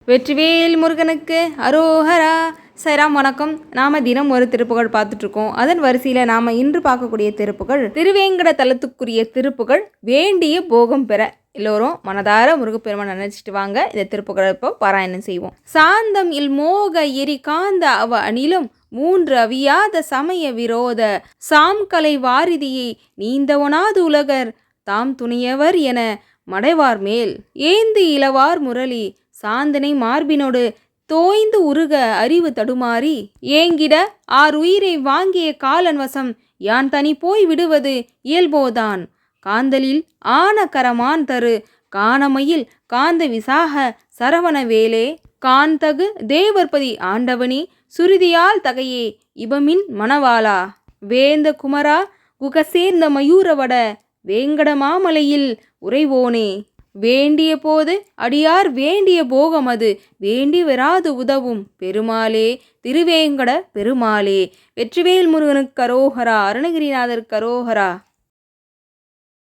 வெற்றிவேல் முருகனுக்கு அரோஹரா. சைராம் வணக்கம். நாம் தினம் ஒரு திருப்புகழ் பார்த்துட்ருக்கோம். அதன் வரிசையில் நாம் இன்று பார்க்கக்கூடிய திருப்புகழ் திருவேங்கட தலத்துக்குரிய திருப்புகழ் வேண்டிய போகம் பெற. எல்லோரும் மனதார முருகப்பெருமான் நினைச்சிட்டு வாங்க. இந்த திருப்புகழை இப்போ பாராயணம் செய்வோம். சாந்தம் இல் மோக எரி காந்த அவ அணிலும் மூன்று அவியாத சமய விரோத சாம்கலை வாரிதியை நீந்தவனாது உலகர் தாம் துணியவர் என மடைவார் மேல் ஏந்து இளவார் முரளி சாந்தனை மார்பினோடு தோய்ந்து உருக அறிவு தடுமாறி ஏங்கிட உயிரை வாங்கிய காலன் வசம் யான் தனி போய் விடுவது இயல்போதான் காந்தலில் ஆன கரமான் தரு காணமையில் காந்த விசாக சரவண வேலே காந்தகு தேவர்பதி ஆண்டவனி சுருதியால் தகையே இபமின் மணவாளா வேந்த குமரா குகசேர்ந்த மயூரவட வேங்கட மாமலையில் உறைவோனே வேண்டிய போது அடியார் வேண்டிய போகமது வேண்டி வராது உதவும் பெருமாளே திருவேங்கட பெருமாளே. வெற்றிவேல் முருகனுக்கு அரோஹரா. அருணகிரிநாதருக்கு அரோஹரா.